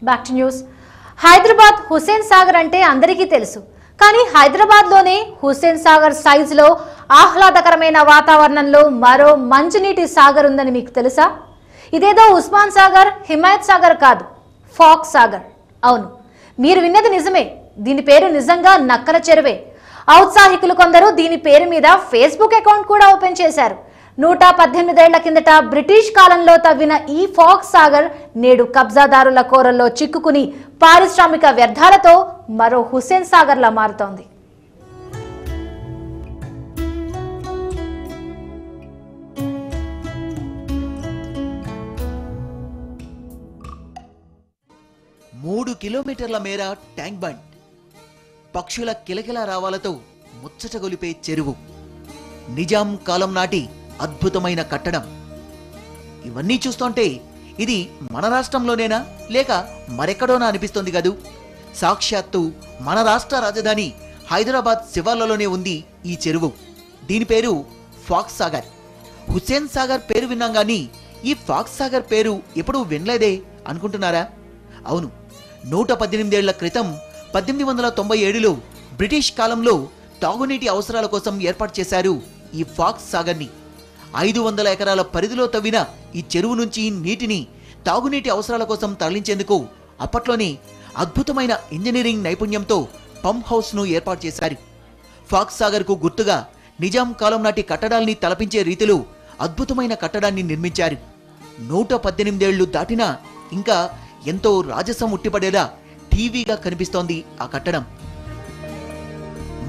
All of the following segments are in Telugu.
Back to news. Hyderabad Hussain Sagar అంటే అందరికీ తెలుసు. కానీ హైదరాబాద్లోనే హుస్సేన్ సాగర్ సైజులో ఆహ్లాదకరమైన వాతావరణంలో మరో మంచినీటి సాగర్ ఉందని మీకు తెలుసా? ఇదేదో ఉస్మాన్ సాగర్, హిమాయత్ సాగర్ కాదు, ఫాక్స్ సాగర్. అవును, మీరు విన్నది నిజమే. దీని పేరు నిజంగా నక్కల చెరువే. ఔత్సాహికులు కొందరు దీని పేరు మీద ఫేస్బుక్ అకౌంట్ కూడా ఓపెన్ చేశారు. 118 ఏళ్ల కిందట బ్రిటిష్ కాలంలో తవ్విన ఈ ఫాక్స్ సాగర్ నేడు కబ్జాదారుల కోరల్లో చిక్కుకుని పారిశ్రామిక వ్యర్థాలతో మరో హుస్సేన్ సాగర్లా మారుతోంది. మూడు కిలోమీటర్ల మేర ట్యాంక్ బండ్, పక్షుల కిలకిల రావాలతో ముచ్చటగొలిపే చెరువు, నిజాం కాలం నాటి అద్భుతమైన కట్టడం. ఇవన్నీ చూస్తుంటే ఇది మన రాష్ట్రంలోనేనా లేక మరెక్కడోనా అనిపిస్తోంది కదూ. సాక్షాత్తు మన రాష్ట్ర రాజధాని హైదరాబాద్ శివార్లలోనే ఉంది ఈ చెరువు. దీని పేరు ఫాక్స్ సాగర్. హుస్సేన్ సాగర్ పేరు విన్నాం గానీ ఈ ఫాక్స్ సాగర్ పేరు ఎప్పుడూ వినలేదే అనుకుంటున్నారా? అవును, 118 ఏళ్ల క్రితం 1897లో బ్రిటిష్ కాలంలో తాగునీటి అవసరాల కోసం ఏర్పాటు చేశారు ఈ ఫాక్స్ సాగర్ని. 500 ఎకరాల పరిధిలో తవ్విన ఈ చెరువు నుంచి నీటిని తాగునీటి అవసరాల కోసం తరలించేందుకు అప్పట్లోనే అద్భుతమైన ఇంజనీరింగ్ నైపుణ్యంతో పంప్ హౌస్ను ఏర్పాటు చేశారు. ఫాక్స్ సాగర్కు గుర్తుగా నిజాం కాలం నాటి కట్టడాల్ని తలపించే రీతిలో అద్భుతమైన కట్టడాన్ని నిర్మించారు. 118 ఏళ్లు దాటినా ఇంకా ఎంతో రాజసం ఉట్టిపడేలా టీవీగా కనిపిస్తోంది ఆ కట్టడం.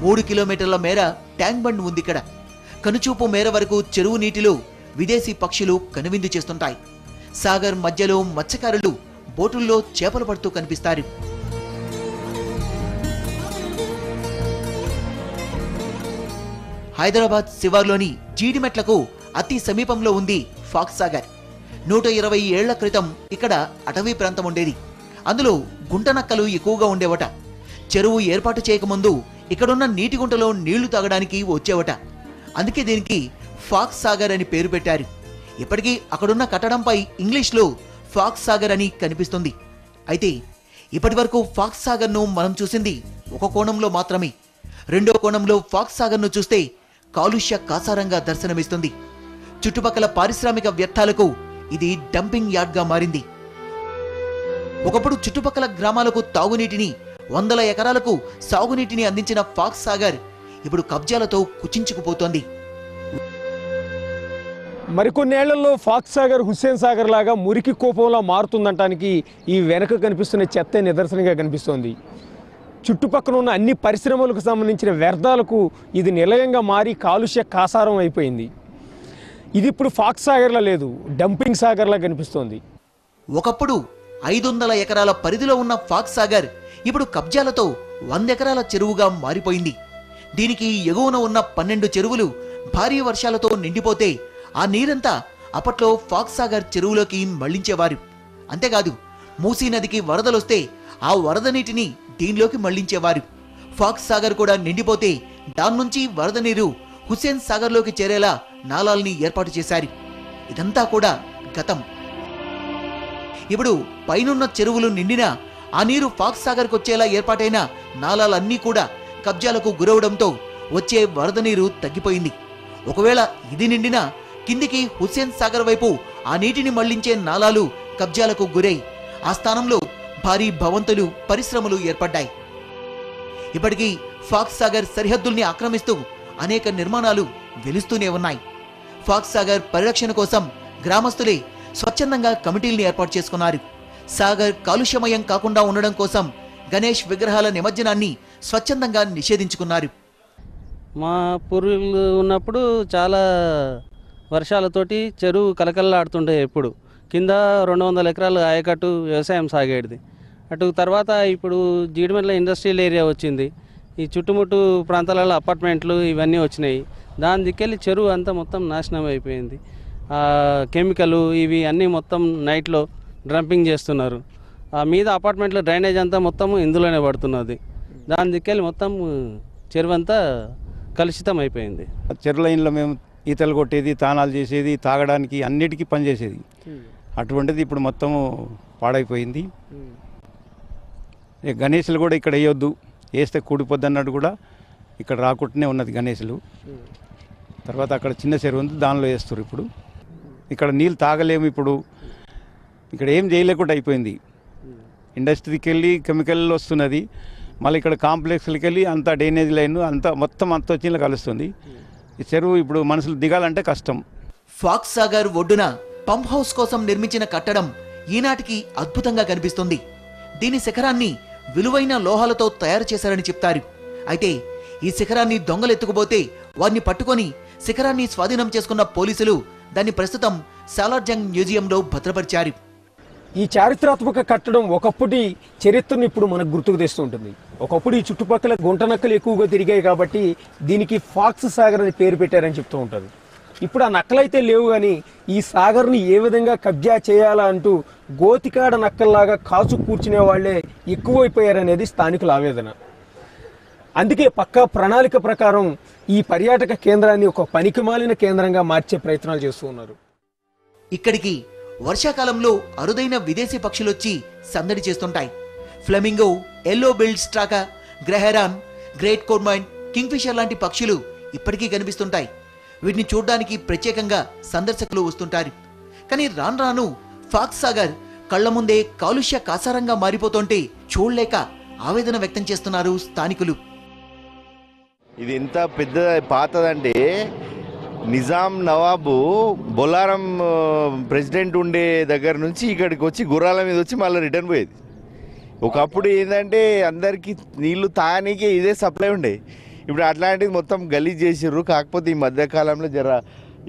3 కిలోమీటర్ల మేర ట్యాంక్ బండ్ ఉంది ఇక్కడ. కనుచూపు మేర వరకు చెరువు నీటిలో విదేశీ పక్షులు కనువిందు చేస్తుంటాయి. సాగర్ మధ్యలో మత్స్యకారులు బోటుల్లో చేపలు పడుతూ కనిపిస్తారు. హైదరాబాద్ శివార్లోని జీడిమెట్లకు అతి సమీపంలో ఉంది ఫాక్స్ సాగర్. 120 ఏళ్ల క్రితం ఇక్కడ అటవీ ప్రాంతం ఉండేది. అందులో గుంటనక్కలు ఎక్కువగా ఉండేవట. చెరువు ఏర్పాటు చేయకముందు ఇక్కడున్న నీటి గుంటలో నీళ్లు తాగడానికి వచ్చేవట. అందుకే దీనికి ఫాక్స్ సాగర్ అని పేరు పెట్టారు. ఇప్పటికీ అక్కడున్న కట్టడంపై ఇంగ్లీష్లో ఫాక్స్ సాగర్ అని కనిపిస్తుంది. అయితే ఇప్పటి వరకు ఫాక్స్ సాగర్ను మనం చూసింది ఒక కోణంలో మాత్రమే. రెండో కోణంలో ఫాక్స్ సాగర్ను చూస్తే కాలుష్య కాసారంగా దర్శనమిస్తుంది. చుట్టుపక్కల పారిశ్రామిక వ్యర్థాలకు ఇది డంపింగ్ యార్డ్గా మారింది. ఒకప్పుడు చుట్టుపక్కల గ్రామాలకు తాగునీటిని, 100 ఎకరాలకు సాగునీటిని అందించిన ఫాక్స్ సాగర్ ఇప్పుడు కబ్జాలతో కుచించుకుపోతోంది. మరికొన్నేళ్లలో ఫాక్స్ సాగర్ హుస్సేన్ సాగర్ లాగా మురికి కోపంలా మారుతుందనటానికి ఈ వెనక కనిపిస్తున్న చెత్త నిదర్శనంగా కనిపిస్తోంది. చుట్టుపక్కల ఉన్న అన్ని పరిశ్రమలకు సంబంధించిన వ్యర్థాలకు ఇది నిలయంగా మారి కాలుష్య కాసారం అయిపోయింది. ఇది ఇప్పుడు ఫాక్స్ సాగర్లా లేదు, డంపింగ్ సాగర్లా కనిపిస్తోంది. ఒకప్పుడు 500 ఎకరాల పరిధిలో ఉన్న ఫాక్స్ సాగర్ ఇప్పుడు కబ్జాలతో 100 ఎకరాల చెరువుగా మారిపోయింది. దీనికి ఎగువన ఉన్న 12 చెరువులు భారీ వర్షాలతో నిండిపోతే ఆ నీరంతా అప్పట్లో ఫాక్స్ సాగర్ చెరువులోకి మళ్లించేవారు. అంతేకాదు, మూసీ నదికి వరదలొస్తే ఆ వరద నీటిని దీనిలోకి మళ్లించేవారు. ఫాక్స్ సాగర్ కూడా నిండిపోతే దాని నుంచి వరద నీరు హుస్సేన్ సాగర్లోకి చేరేలా నాలాల్ని ఏర్పాటు చేశారు. ఇదంతా కూడా గతం. ఇప్పుడు పైనున్న చెరువులు నిండినా ఆ నీరు ఫాక్స్ సాగర్కు వచ్చేలా ఏర్పాటైన నాలాలన్నీ కూడా కబ్జాలకు గురవడంతో వచ్చే వరద నీరు తగ్గిపోయింది. ఒకవేళ ఇది నిండినా కిందికి హుస్సేన్ సాగర్ వైపు ఆ నీటిని మళ్లించే నాలాలు కబ్జాలకు గురై ఆ స్థానంలో భారీ భవంతులు, పరిశ్రమలు ఏర్పడ్డాయి. ఇప్పటికీ ఫాక్స్ సాగర్ సరిహద్దుల్ని ఆక్రమిస్తూ అనేక నిర్మాణాలు వెలుస్తూనే ఉన్నాయి. ఫాక్స్ సాగర్ పరిరక్షణ కోసం గ్రామస్తులే స్వచ్ఛందంగా కమిటీల్ని ఏర్పాటు చేసుకున్నారు. సాగర్ కాలుష్యమయం కాకుండా ఉండడం కోసం గణేష్ విగ్రహాల నిమజ్జనాన్ని స్వచ్ఛందంగా నిషేధించుకున్నారు. మా పూర్వీకులు ఉన్నప్పుడు చాలా వర్షాలతోటి చెరువు కలకల్లాడుతుండే. ఎప్పుడు కింద 200 ఎకరాలు ఆయకట్టు వ్యవసాయం సాగేది. అటు తర్వాత ఇప్పుడు జీడిమెట్ల ఇండస్ట్రియల్ ఏరియా వచ్చింది. ఈ చుట్టుముట్టు ప్రాంతాలలో అపార్ట్మెంట్లు ఇవన్నీ వచ్చినాయి. దాని దిక్కెళ్ళి చెరువు అంతా మొత్తం నాశనం అయిపోయింది. కెమికల్ ఇవి అన్నీ మొత్తం నైట్లో డ్రంపింగ్ చేస్తున్నారు. ఆ మీద అపార్ట్మెంట్లో డ్రైనేజ్ అంతా మొత్తం ఇందులోనే పడుతున్నది. దాని దిక్కెళ్ళి మొత్తం చెరువు అంతా కలుషితం అయిపోయింది. చెరువు లైన్లో మేము ఈతలు కొట్టేది, తానాలు చేసేది, తాగడానికి అన్నిటికీ పనిచేసేది. అటువంటిది ఇప్పుడు మొత్తం పాడైపోయింది. గణేషులు కూడా ఇక్కడ వేయొద్దు, వేస్తే కూడిపోద్ది అన్నట్టు కూడా ఇక్కడ రాకుండానే ఉన్నది గణేషులు. తర్వాత అక్కడ చిన్న చెరువు ఉంది, దానిలో వేస్తారు. ఇప్పుడు ఇక్కడ నీళ్ళు తాగలేము, ఇప్పుడు ఇక్కడ ఏం చేయలేకుండా అయిపోయింది. ఇండస్ట్రీకి వెళ్ళి కెమికల్ వస్తున్నది, మళ్ళీ ఇక్కడ కాంప్లెక్స్లకి వెళ్ళి అంతా డ్రైనేజ్ లైన్ అంతా మొత్తం అంత వచ్చి కలుస్తుంది. ఈ చెరువు ఇప్పుడు మనుషులు దిగాలంటే కష్టం. ఫాక్స్ సాగర్ ఒడ్డున పంప్ హౌస్ కోసం నిర్మించిన కట్టడం ఈనాటికి అద్భుతంగా కనిపిస్తుంది. దీని శిఖరాన్ని విలువైన లోహాలతో తయారు చేశారని చెప్తారు. అయితే ఈ శిఖరాన్ని దొంగలెత్తుకుపోతే వారిని పట్టుకొని శిఖరాన్ని స్వాధీనం చేసుకున్న పోలీసులు దాన్ని ప్రస్తుతం సాలార్జంగ్ మ్యూజియంలో భద్రపరిచారు. ఈ చారిత్రాత్మక కట్టడం ఒకప్పటి చరిత్రను ఇప్పుడు మనకు గుర్తుకు తెస్తూ ఉంటుంది. ఒకప్పుడు ఈ చుట్టుపక్కల గుంటనక్కలు ఎక్కువగా తిరిగాయి కాబట్టి దీనికి ఫాక్స్ సాగర్ అని పేరు పెట్టారని చెప్తూ ఉంటారు. ఇప్పుడు ఆ నక్కలైతే లేవు, కానీ ఈ సాగర్ని ఏ విధంగా కబ్జా చేయాలా అంటూ గోతికాడ నక్కల్లాగా కాచు కూర్చునే వాళ్లే ఎక్కువైపోయారనేది స్థానికుల ఆవేదన. అందుకే పక్కా ప్రణాళిక ప్రకారం ఈ పర్యాటక కేంద్రాన్ని ఒక పనికిమాలిన కేంద్రంగా మార్చే ప్రయత్నాలు చేస్తూ ఉన్నారు. ఇక్కడికి వర్షాకాలంలో అరుదైన విదేశీ పక్షులొచ్చి సందడి చేస్తుంటాయి. Flamingo, yellow billed stork, grey heron, great cormorant, kingfisher లాంటి పక్షులు ఇప్పటికీ కనిపిస్తుంటాయి. వీటిని చూడ్డానికి ప్రత్యేకంగా సందర్శకులు వస్తుంటారు. కానీ రాను రాను ఫాక్స్ సాగర్ కళ్ల ముందే కాలుష్య కాసారంగా మారిపోతుంటే చూడలేక ఆవేదన వ్యక్తం చేస్తున్నారు స్థానికులు. ఇది ఎంత పెద్ద పాతదంటే నిజాం నవాబు బొల్లారం ప్రెసిడెంట్ ఉండే దగ్గర నుంచి ఇక్కడికి వచ్చి గుర్రాల మీద వచ్చి మళ్ళీ రిటర్న్ పోయేది. ఒకప్పుడు ఏంటంటే అందరికీ నీళ్లు తాగనీకే ఇదే సప్లై ఉండే. ఇప్పుడు అట్లాంటిది మొత్తం గలీజ్ చేసిర్రు. కాకపోతే ఈ మధ్యకాలంలో జర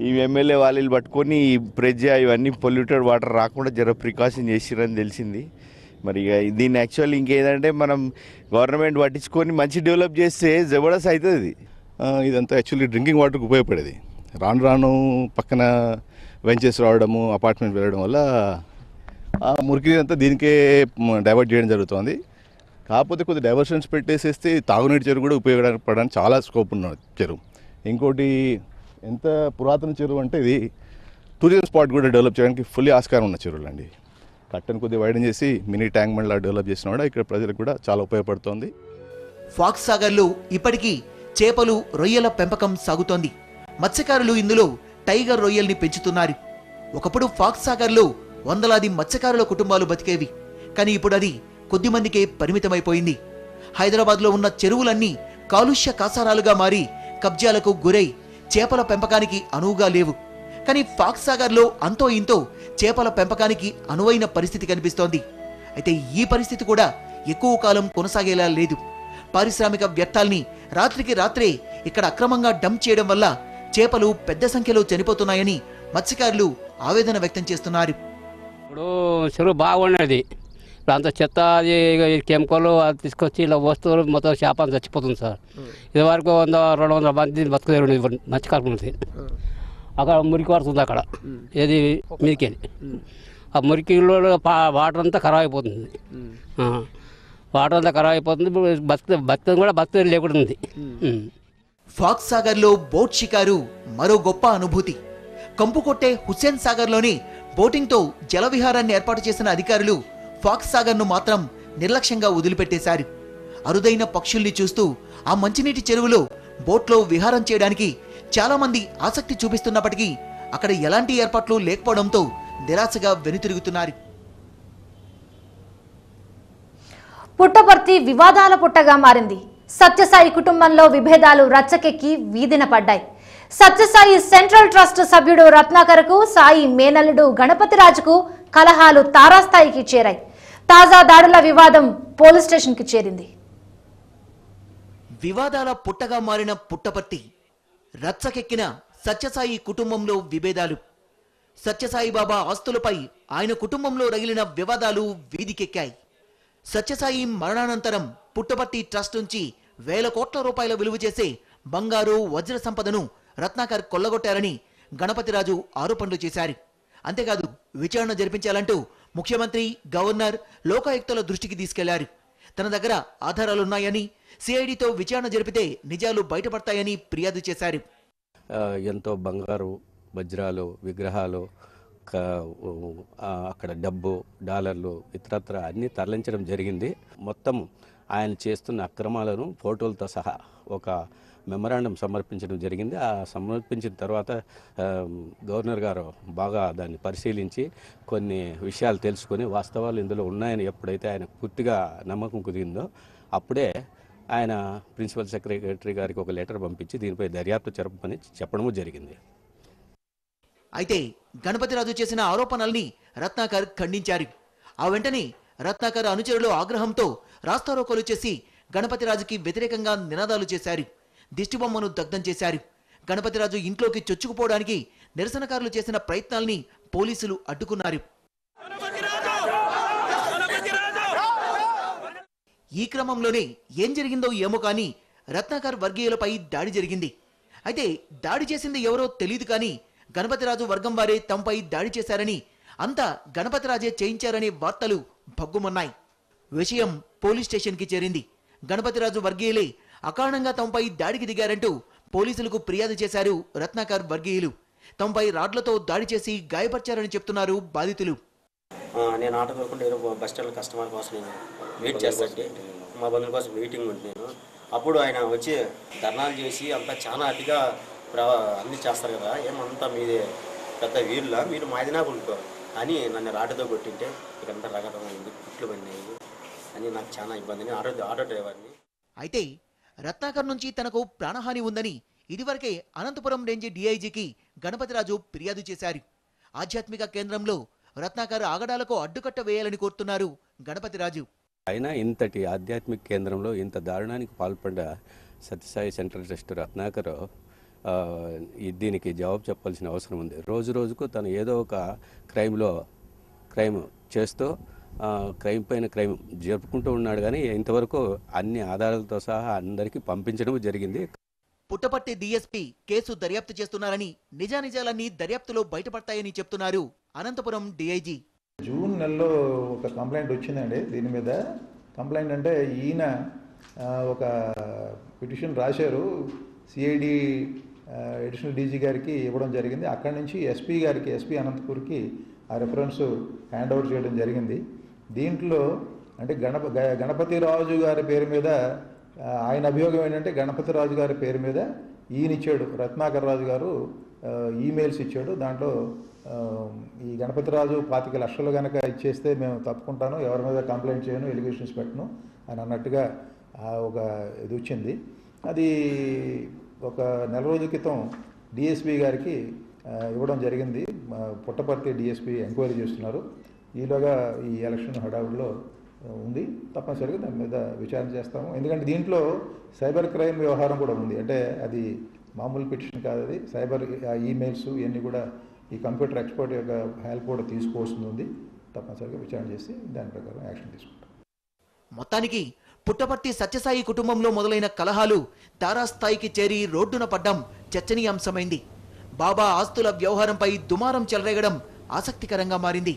ఈ ఎమ్మెల్యే వాళ్ళు పట్టుకొని ఈ ప్రెజ్ ఇవన్నీ పొల్యూటెడ్ వాటర్ రాకుండా జర ప్రికాషన్ చేసిరని తెలిసింది. మరి ఇక దీన్ని యాక్చువల్లీ ఇంకేంటంటే మనం గవర్నమెంట్ పట్టించుకొని మంచి డెవలప్ చేస్తే జబర్దస్త్ అవుతుంది. ఇదంతా యాక్చువల్లీ డ్రింకింగ్ వాటర్కి ఉపయోగపడేది. రాను రాను పక్కన వెంచర్స్ రావడము, అపార్ట్మెంట్ వెళ్ళడం వల్ల ఆ మురికి అంతా దీనికే డైవర్ట్ చేయడం జరుగుతుంది. కాకపోతే కొద్ది డైవర్షన్స్ పెట్టేసేస్తే తాగునీటి చెరువు కూడా ఉపయోగపడడానికి చాలా స్కోప్ ఉన్న చెరువు. ఇంకోటి ఎంత పురాతన చెరువు అంటే ఇది టూరిజం స్పాట్ కూడా డెవలప్ చేయడానికి ఫుల్లీ ఆస్కారం ఉన్న చెరువులు అండి. కట్టను కొద్దిగా వైడన్ చేసి మినీ ట్యాంక్ బండ్ లా డెవలప్ చేసిన కూడా ఇక్కడ ప్రజలకు కూడా చాలా ఉపయోగపడుతుంది. ఫాక్స్ సాగర్లో ఇప్పటికీ చేపలు, రొయ్యల పెంపకం సాగుతోంది. మత్స్యకారులు ఇందులో టైగర్ రొయ్యల్ని పెంచుతున్నారు. ఒకప్పుడు ఫాక్స్ సాగర్లో వందలాది మత్స్యకారుల కుటుంబాలు బతికేవి. కానీ ఇప్పుడు అది కొద్దిమందికే పరిమితమైపోయింది. హైదరాబాద్లో ఉన్న చెరువులన్నీ కాలుష్య కాసారాలుగా మారి కబ్జాలకు గురై చేపల పెంపకానికి అనువుగా లేవు. కానీ ఫాక్స్ సాగర్లో అంతో ఇంతో చేపల పెంపకానికి అనువైన పరిస్థితి కనిపిస్తోంది. అయితే ఈ పరిస్థితి కూడా ఎక్కువ కాలం కొనసాగేలా లేదు. పారిశ్రామిక వ్యర్థాల్ని రాత్రికి రాత్రే ఇక్కడ అక్రమంగా డంప్ చేయడం వల్ల చేపలు పెద్ద సంఖ్యలో చనిపోతున్నాయని మత్స్యకారులు ఆవేదన వ్యక్తం చేస్తున్నారు. ఇప్పుడు చెరువు బాగుండేది, ఇప్పుడు అంత చెత్త అది కెమికల్ అది తీసుకొచ్చి ఇలా వస్తువులు మొత్తం చేపలు చచ్చిపోతుంది సార్. ఇది వరకు 100-200 మంది బతుకుదేరు మత్స్యకారులు ఉంది. అక్కడ మురికి పడుతుంది, అక్కడ ఏది మీదికెళ్ళి ఆ మురికిలో వాటర్ అంతా ఖరాబ్ అయిపోతుంది. వాటర్ అంతా ఖరాబ్ అయిపోతుంది. బతుకు కూడా బతుకు లేకుండా ఉంది. ఫాక్స్ సాగర్లో బోట్ షికారు మరో గొప్ప అనుభూతి. కంపు కొట్టే హుస్సేన్ సాగర్లోని బోటింగ్తో జలవిహారాన్ని ఏర్పాటు చేసిన అధికారులు ఫాక్స్ సాగర్ను మాత్రం నిర్లక్ష్యంగా వదిలిపెట్టేశారు. అరుదైన పక్షుల్ని చూస్తూ ఆ మంచినీటి చెరువులో బోట్లో విహారం చేయడానికి చాలా మంది ఆసక్తి చూపిస్తున్నప్పటికీ అక్కడ ఎలాంటి ఏర్పాట్లు లేకపోవడంతో నిరాశగా వెనుతిరుగుతున్నారు. పుట్టపర్తి వివాదాల పుట్టగా మారింది. సత్యసాయి కుటుంబంలో విభేదాలు రచ్చకెక్కి వీధిన పడ్డాయి. సత్యసాయి సెంట్రల్ ట్రస్ట్ సభ్యుడు రత్నాకర్కు సాయి మేనల్లుడు గణపతిరాజుకు కలహాలు తారాస్థాయికి చేరాయి. తాజా దాడుల వివాదం పోలీస్ స్టేషన్కి చేరింది. వివాదాల పుట్టగా మారిన పుట్టపర్తి, రచ్చకెక్కిన సత్యసాయి కుటుంబంలో విభేదాలు. సత్యసాయి బాబా ఆస్తులపై ఆయన కుటుంబంలో రగిలిన వివాదాలు వీధికెక్కాయి. సత్యసాయి మరణానంతరం పుట్టపర్తి ట్రస్ట్ నుంచి వేల కోట్ల రూపాయల విలువ చేసే బంగారు, వజ్ర సంపదను రత్నాకర్ కొల్లగొట్టారని గణపతిరాజు ఆరోపణలు చేశారు. అంతేకాదు విచారణ జరిపించాలంటూ ముఖ్యమంత్రి, గవర్నర్, లోకాయుక్తుల దృష్టికి తీసుకెళ్లారు. తన దగ్గర ఆధారాలున్నాయని, సిఐడితో విచారణ జరిపితే నిజాలు బయటపడతాయని ఫిర్యాదు చేశారు. ఎంతో బంగారు, వజ్రాలు, విగ్రహాలు అక్కడ డబ్బు డాలర్లు ఇతరత్ర అన్నీ తరలించడం జరిగింది. మొత్తం ఆయన చేస్తున్న అక్రమాలను ఫోటోలతో సహా ఒక మెమరాండం సమర్పించడం జరిగింది. ఆ సమర్పించిన తర్వాత గవర్నర్ గారు బాగా దాన్ని పరిశీలించి కొన్ని విషయాలు తెలుసుకొని వాస్తవాలు ఇందులో ఉన్నాయని ఎప్పుడైతే ఆయన పూర్తిగా నమ్మకం కుదిరిందో అప్పుడే ఆయన ప్రిన్సిపల్ సెక్రటరీ గారికి ఒక లెటర్ పంపించి దీనిపై దర్యాప్తు జరపమని చెప్పడము జరిగింది. అయితే గణపతిరాజు చేసిన ఆరోపణల్ని రత్నాకర్ ఖండించారు. ఆ వెంటనే రత్నాకర్ అనుచరులు ఆగ్రహంతో రాస్తారోకోలు చేసి గణపతిరాజుకి వ్యతిరేకంగా నినాదాలు చేశారు. దిష్టిబొమ్మను దగ్ధం చేశారు. గణపతిరాజు ఇంట్లోకి చొచ్చుకుపోవడానికి నిరసనకారులు చేసిన ప్రయత్నాల్ని పోలీసులు అడ్డుకున్నారు. ఈ క్రమంలోనే ఏం జరిగిందో ఏమో కానీ రత్నాకర్ వర్గీయులపై దాడి జరిగింది. అయితే దాడి చేసింది ఎవరో తెలియదు కానీ గణపతిరాజు వర్గం వారే తమపై దాడి చేశారని, అంతా గణపతిరాజే చేయించారనే వార్తలు భగ్గుమన్నాయి. విషయం పోలీస్ స్టేషన్కి చేరింది. గణపతిరాజు వర్గీయులే అకారణంగా తమపై దాడికి దిగారంటూ పోలీసులకు ఫిర్యాదు చేశారు రత్నాకర్ వర్గీయులు. తమపై రాడ్లతో దాడి చేసి గాయపరిచారని చెప్తున్నారు బాధితులు. నేను ఆటో దొరకకుండా బస్ స్టాండ్ కస్టమర్ కోసం నేను వెయిట్ చేస్తాను. మా బంధువుల కోసం వెయిటింగ్ ఉంది నేను. అప్పుడు ఆయన వచ్చి ధర్నాలు చేసి అంతా చాలా అతిగా అన్నీ చేస్తారు కదా, ఏమంతా మీదే పెద్ద వీరులా మీరు మాదినా కొనుక్కో అని నన్ను రాటతో కొట్టింటే ఇకంతా రగతం అయింది, కుట్లు పడినాయి అని నాకు చాలా ఇబ్బందిని ఆటో డ్రైవర్ని. అయితే రత్నాకర్ నుంచి తనకు ప్రాణహాని ఉందని ఇదివరకే అనంతపురం రేంజ్ డీఐజీకి గణపతిరాజు ఫిర్యాదు చేశారు. ఆధ్యాత్మిక కేంద్రంలో రత్నాకర్ ఆగడాలకు అడ్డుకట్ట వేయాలని కోరుతున్నారు గణపతిరాజు. అయినా ఇంతటి ఆధ్యాత్మిక కేంద్రంలో ఇంత దారుణానికి పాల్పడ్డ సత్యసాయి సెంట్రల్ ట్రస్ట్ రత్నాకర్ దీనికి జవాబు చెప్పాల్సిన అవసరం ఉంది. రోజు రోజుకు తను ఏదో ఒక క్రైమ్ చేస్తూ క్రైమ్ పైన క్రైమ్ జరుపుకుంటూ ఉన్నాడు కానీ ఇంతవరకు అన్ని ఆధారాలతో సహా అందరికీ పంపించడం జరిగింది. పుట్టపర్తి డీఎస్పీ కేసు దర్యాప్తు చేస్తున్నారని, నిజానిజాలన్నీ దర్యాప్తులో బయటపడతాయని చెప్తున్నారు అనంతపురం డీఐజీ. జూన్ నెలలో ఒక కంప్లైంట్ వచ్చిందండి. దీని మీద కంప్లైంట్ అంటే ఈయన ఒక పిటిషన్ రాశారు, సిఐడి అడిషనల్ డీజీ గారికి ఇవ్వడం జరిగింది. అక్కడి నుంచి ఎస్పీ అనంతపూర్కి ఆ రెఫరెన్స్ హ్యాండ్ ఓవర్ చేయడం జరిగింది. దీంట్లో అంటే గణపతిరాజు గారి పేరు మీద ఆయన అభియోగం ఏంటంటే గణపతిరాజు గారి పేరు మీద ఈయన ఇచ్చాడు, రత్నాకర్ రాజు గారు ఈమెయిల్స్ ఇచ్చాడు. దాంట్లో ఈ గణపతిరాజు 25 లక్షలు కనుక ఇచ్చేస్తే మేము తప్పుకుంటాను, ఎవరి మీద కంప్లైంట్ చేయను, ఎలిగేషన్స్ పెట్టను అని అన్నట్టుగా ఒక ఇది వచ్చింది. అది ఒక నెల రోజుల క్రితం డిఎస్పీ గారికి ఇవ్వడం జరిగింది. పుట్టపర్తి డిఎస్పీ ఎంక్వైరీ చేస్తున్నారు. ఈలోగా ఈ ఎలక్షన్ హడావుడిలో ఉంది, తప్పనిసరిగా దాని మీద విచారణ చేస్తాము. ఎందుకంటే దీంట్లో సైబర్ క్రైమ్ వ్యవహారం కూడా ఉంది. అంటే అది మామూలు పిటిషన్ కాదు, అది సైబర్ ఈమెయిల్స్ ఇవన్నీ కూడా ఈ కంప్యూటర్ ఎక్స్పర్ట్ యొక్క హెల్ప్ కూడా తీసుకోవాల్సింది ఉంది. తప్పనిసరిగా విచారణ చేసి దాని ప్రకారం యాక్షన్ తీసుకుంటాం. మొత్తానికి పుట్టపర్తి సత్యసాయి కుటుంబంలో మొదలైన కలహాలు తారాస్థాయికి చేరి రోడ్డున పడ్డం చర్చనీయాంశమైంది. బాబా ఆస్తుల వ్యవహారంపై దుమారం చెలరేగడం ఆసక్తికరంగా మారింది.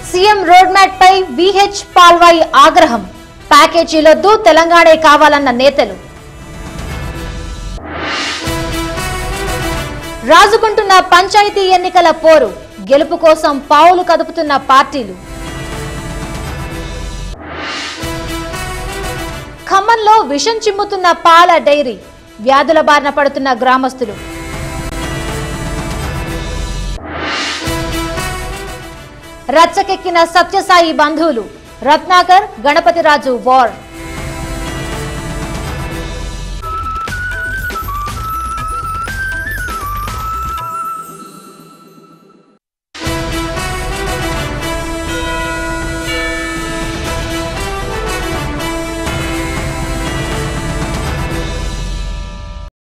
సీఎం రోడ్ మ్యాప్ పై విహెచ్ పాల్వాయి ఆగ్రహం, ప్యాకేజీలొద్దు తెలంగాణే కావాలన్న నేతలు. రాజుకుంటున్న పంచాయతీ ఎన్నికల పోరు, గెలుపు కోసం పావులు కదుపుతున్న పార్టీలు. ఖమ్మంలో విషం చిమ్ముతున్న పాల డైరీ, వ్యాధుల బారిన పడుతున్న గ్రామస్తులు. రచ్చకెక్కిన సత్యసాయి బంధువులు, రత్నాకర్ గణపతిరాజు వార్.